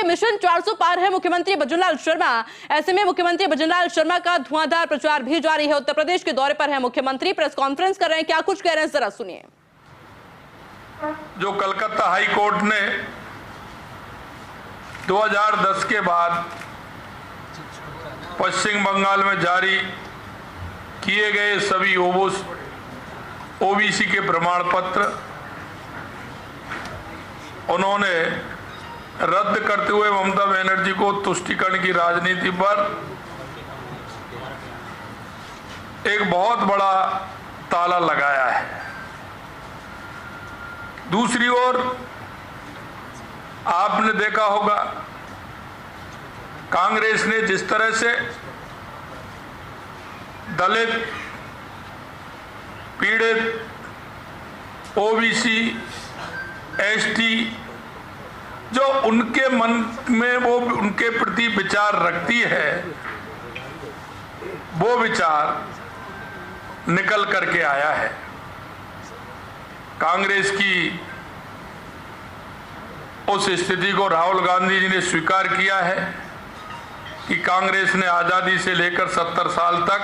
के मिशन 400 पार है मुख्यमंत्री भजनलाल शर्मा। ऐसे में मुख्यमंत्री भजनलाल शर्मा का धुआंधार प्रचार भी जारी है। उत्तर प्रदेश के दौरे पर है मुख्यमंत्री, प्रेस कॉन्फ्रेंस कर रहे हैं। क्या कुछ कह रहे हैं, जरा सुनिए। जो कलकत्ता हाई कोर्ट ने 2010 के बाद पश्चिम बंगाल में जारी किए गए सभी ओबीसी के प्रमाण पत्र उन्होंने रद्द करते हुए ममता बनर्जी को तुष्टीकरण की राजनीति पर एक बहुत बड़ा ताला लगाया है। दूसरी ओर आपने देखा होगा कांग्रेस ने जिस तरह से दलित, पीड़ित, ओबीसी, एसटी जो उनके मन में वो उनके प्रति विचार रखती है, वो विचार निकल करके आया है। कांग्रेस की उस स्थिति को राहुल गांधी जी ने स्वीकार किया है कि कांग्रेस ने आजादी से लेकर 70 साल तक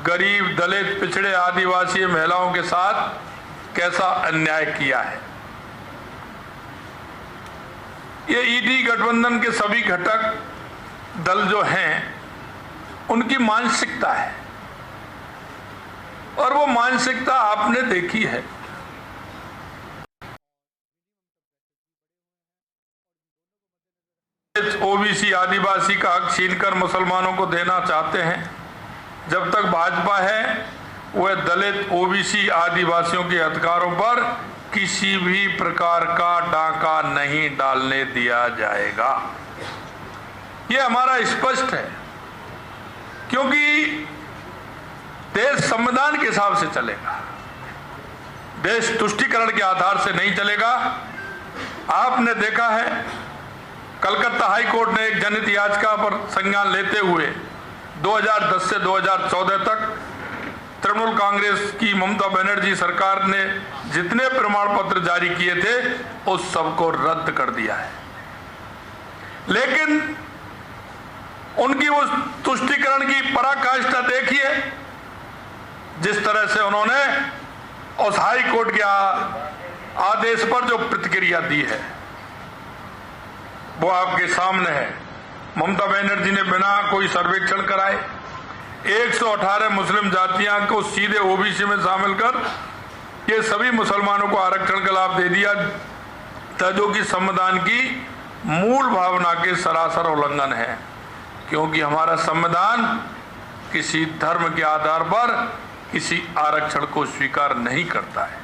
गरीब, दलित, पिछड़े, आदिवासी महिलाओं के साथ कैसा अन्याय किया है। ये ईडी गठबंधन के सभी घटक दल जो हैं उनकी मानसिकता है और वो मानसिकता आपने देखी है। ओबीसी, आदिवासी का हक छीनकर मुसलमानों को देना चाहते हैं। जब तक भाजपा है वह दलित, ओबीसी, आदिवासियों के अधिकारों पर किसी भी प्रकार का डाका नहीं डालने दिया जाएगा। यह हमारा स्पष्ट है, क्योंकि देश संविधान के हिसाब से चलेगा, देश तुष्टीकरण के आधार से नहीं चलेगा। आपने देखा है कलकत्ता हाई कोर्ट ने एक जनहित याचिका पर संज्ञान लेते हुए 2010 से 2014 तक तृणमूल कांग्रेस की ममता बनर्जी सरकार ने जितने प्रमाण पत्र जारी किए थे उस सबको रद्द कर दिया है। लेकिन उनकी उस तुष्टीकरण की पराकाष्ठा देखिए, जिस तरह से उन्होंने उस हाई कोर्ट के आदेश पर जो प्रतिक्रिया दी है वो आपके सामने है। ममता बनर्जी ने बिना कोई सर्वेक्षण कराए 118 मुस्लिम जातियां को सीधे ओबीसी में शामिल कर ये सभी मुसलमानों को आरक्षण का लाभ दे दिया था, जो कि संविधान की मूल भावना के सरासर उल्लंघन है। क्योंकि हमारा संविधान किसी धर्म के आधार पर किसी आरक्षण को स्वीकार नहीं करता है।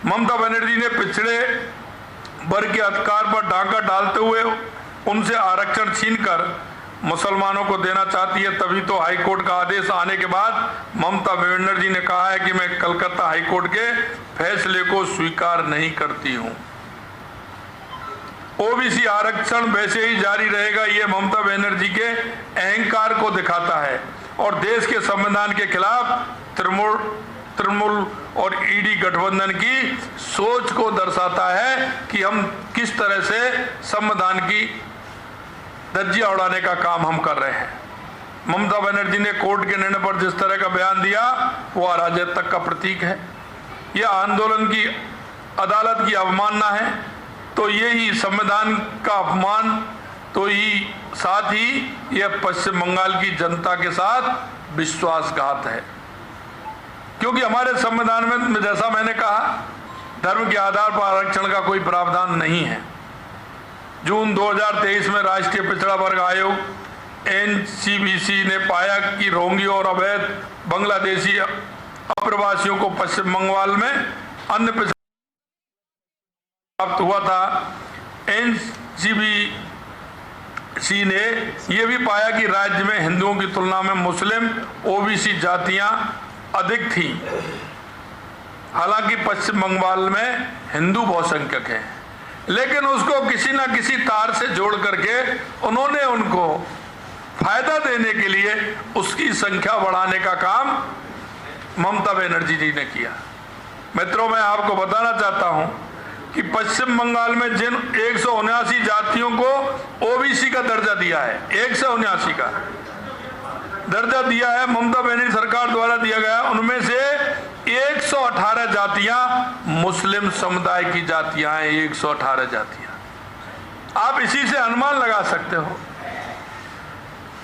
ममता बनर्जी ने पिछड़े वर्ग के अधिकार पर डाका डालते हुए उनसे आरक्षण छीनकर मुसलमानों को देना चाहती है। तभी तो हाईकोर्ट का आदेश आने के बाद ममता बनर्जी ने कहा है कि मैं कलकत्ता हाईकोर्ट के फैसले को स्वीकार नहीं करती हूं। ओबीसी आरक्षण वैसे ही जारी रहेगा, ये ममता बनर्जी के अहंकार को दिखाता है और देश के संविधान के खिलाफ तृणमूल और ईडी गठबंधन की सोच को दर्शाता है कि हम किस तरह से संविधान की धज्जियां उड़ाने का काम हम कर रहे हैं। ममता बनर्जी ने कोर्ट के निर्णय पर जिस तरह का बयान दिया वो अराजकता का प्रतीक है। यह आंदोलन की अदालत की अवमानना है, तो यही संविधान का अपमान, तो ही साथ ही यह पश्चिम बंगाल की जनता के साथ विश्वासघात है। क्योंकि हमारे संविधान में जैसा मैंने कहा धर्म के आधार पर आरक्षण का कोई प्रावधान नहीं है। जून 2023 में राष्ट्रीय पिछड़ा वर्ग आयोग एनसीबीसी ने पाया कि रोंगी और अवैध बांग्लादेशी अप्रवासियों को पश्चिम बंगाल में अन्य पिछड़ा प्राप्त हुआ था। एनसीबीसी ने यह भी पाया कि राज्य में हिंदुओं की तुलना में मुस्लिम, ओबीसी जातियां अधिक थी। हालांकि पश्चिम बंगाल में हिंदू बहुसंख्यक हैं, लेकिन उसको किसी न किसी तार से जोड़ करके उन्होंने उनको फायदा देने के लिए उसकी संख्या बढ़ाने का काम ममता बनर्जी जी ने किया। मित्रों, मैं आपको बताना चाहता हूं कि पश्चिम बंगाल में जिन 179 जातियों को ओबीसी का दर्जा दिया है, 179 का दर्जा दिया है, ममता बनर्जी सरकार द्वारा दिया गया। उनमें से 118 जातियां मुस्लिम समुदाय की जातियां हैं, 118 जातियां। आप इसी से अनुमान लगा सकते हो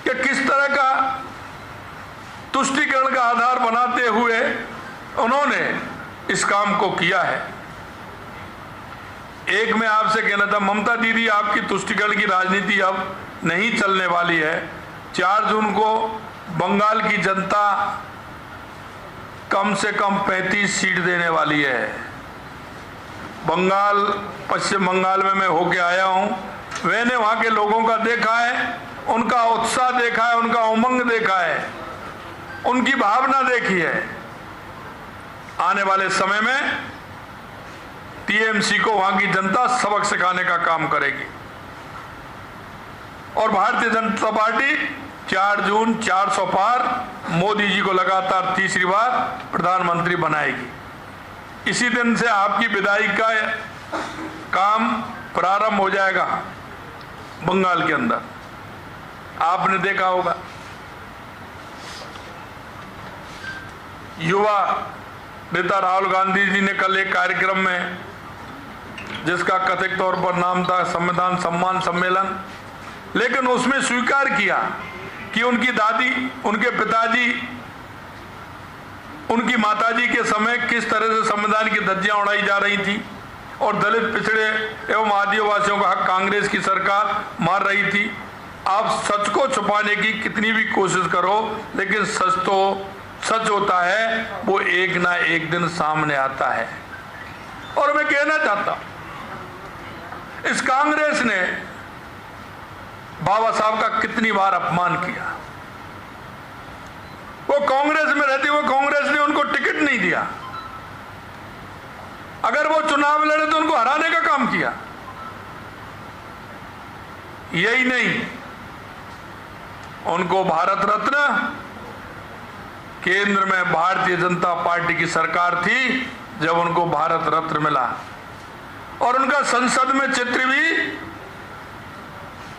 कि किस तरह का तुष्टीकरण का आधार बनाते हुए उन्होंने इस काम को किया है। एक मैं आपसे कहना था, ममता दीदी, आपकी तुष्टीकरण की राजनीति अब नहीं चलने वाली है। 4 जून को बंगाल की जनता कम से कम 35 सीट देने वाली है। बंगाल, पश्चिम बंगाल में मैं होके आया हूं, मैंने वहां के लोगों का देखा है, उनका उत्साह देखा है, उनका उमंग देखा है, उनकी भावना देखी है। आने वाले समय में टीएमसी को वहां की जनता सबक सिखाने का काम करेगी और भारतीय जनता पार्टी 4 जून 400 पार मोदी जी को लगातार तीसरी बार प्रधानमंत्री बनाएगी। इसी दिन से आपकी विदाई का काम प्रारंभ हो जाएगा बंगाल के अंदर। आपने देखा होगा युवा नेता राहुल गांधी जी ने कल एक कार्यक्रम में, जिसका कथित तौर पर नाम था संविधान सम्मान सम्मेलन, लेकिन उसमें स्वीकार किया कि उनकी दादी, उनके पिताजी, उनकी माताजी के समय किस तरह से संविधान की धज्जियां उड़ाई जा रही थी और दलित, पिछड़े एवं आदिवासियों का हक कांग्रेस की सरकार मार रही थी। आप सच को छुपाने की कितनी भी कोशिश करो, लेकिन सच तो सच होता है, वो एक ना एक दिन सामने आता है। और मैं कहना चाहता, इस कांग्रेस ने बाबा साहब का कितनी बार अपमान किया। वो कांग्रेस में रहते हुए कांग्रेस ने उनको टिकट नहीं दिया। अगर वो चुनाव लड़े तो उनको हराने का काम किया। यही नहीं, उनको भारत रत्न, केंद्र में भारतीय जनता पार्टी की सरकार थी जब उनको भारत रत्न मिला, और उनका संसद में चित्र भी,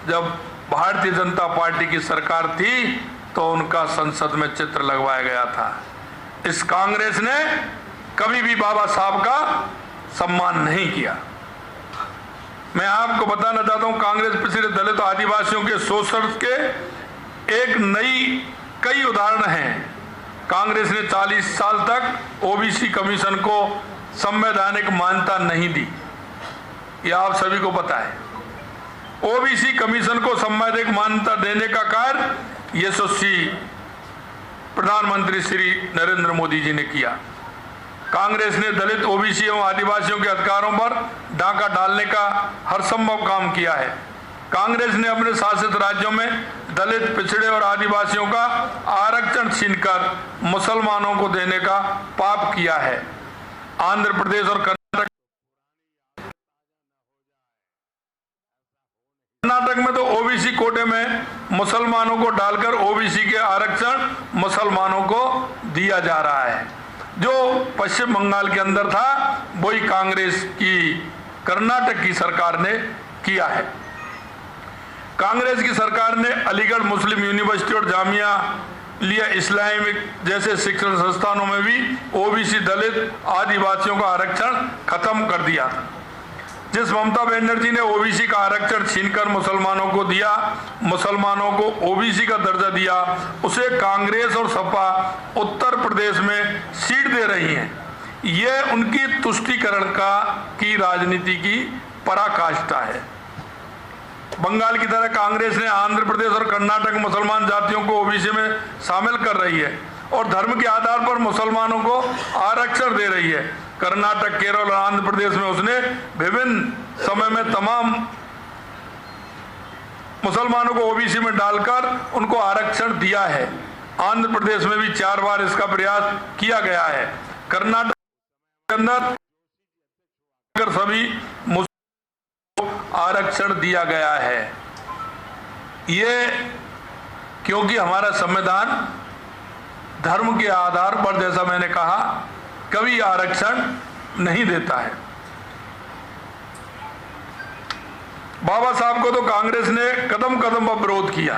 जब भारतीय जनता पार्टी की सरकार थी तो उनका संसद में चित्र लगवाया गया था। इस कांग्रेस ने कभी भी बाबा साहब का सम्मान नहीं किया। मैं आपको बताना चाहता हूं, कांग्रेस पिछले दलित आदिवासियों के शोषण के एक नई कई उदाहरण हैं। कांग्रेस ने 40 साल तक ओबीसी कमीशन को संवैधानिक मान्यता नहीं दी, यह आप सभी को पता है। ओबीसी कमीशन को संवैधानिक मान्यता देने का कार्य यशस्वी प्रधानमंत्री श्री नरेंद्र मोदी जी ने किया। कांग्रेस ने दलित, ओबीसी एवं आदिवासियों के अधिकारों पर डाका डालने का हर संभव काम किया है। कांग्रेस ने अपने शासित राज्यों में दलित, पिछड़े और आदिवासियों का आरक्षण छीनकर मुसलमानों को देने का पाप किया है। आंध्र प्रदेश और कर्नाटक में तो ओबीसी कोटे में मुसलमानों को डालकर ओबीसी के आरक्षण मुसलमानों को दिया जा रहा है। जो पश्चिम बंगाल के अंदर था वही कांग्रेस की कर्नाटक की सरकार ने किया है। कांग्रेस की सरकार ने अलीगढ़ मुस्लिम यूनिवर्सिटी और जामिया लिया इस्लामिक जैसे शिक्षण संस्थानों में भी ओबीसी, दलित, आदिवासियों का आरक्षण खत्म कर दिया। जिस ममता बनर्जी ने ओबीसी का आरक्षण छीनकर मुसलमानों को दिया, मुसलमानों को ओबीसी का दर्जा दिया, उसे कांग्रेस और सपा उत्तर प्रदेश में सीट दे रही हैं। ये उनकी तुष्टीकरण की राजनीति की पराकाष्ठा है। बंगाल की तरह कांग्रेस ने आंध्र प्रदेश और कर्नाटक मुसलमान जातियों को ओबीसी में शामिल कर रही है और धर्म के आधार पर मुसलमानों को आरक्षण दे रही है। कर्नाटक, केरल और आंध्र प्रदेश में उसने विभिन्न समय में तमाम मुसलमानों को ओबीसी में डालकर उनको आरक्षण दिया है। आंध्र प्रदेश में भी 4 बार इसका प्रयास किया गया है। कर्नाटक के अंदर सभी आरक्षण दिया गया है। ये क्योंकि हमारा संविधान धर्म के आधार पर, जैसा मैंने कहा, कभी आरक्षण नहीं देता है। बाबा साहब को तो कांग्रेस ने कदम कदम पर विरोध किया।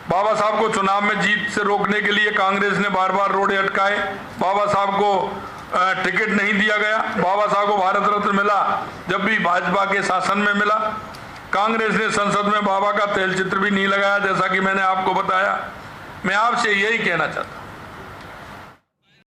बाबा साहब को चुनाव में जीत से रोकने के लिए कांग्रेस ने बार बार रोड़े अटकाए। बाबा साहब को टिकट नहीं दिया गया। बाबा साहब को भारत रत्न मिला जब भी भाजपा के शासन में मिला। कांग्रेस ने संसद में बाबा का तैलचित्र भी नहीं लगाया, जैसा कि मैंने आपको बताया। मैं आपसे यही कहना चाहता हूं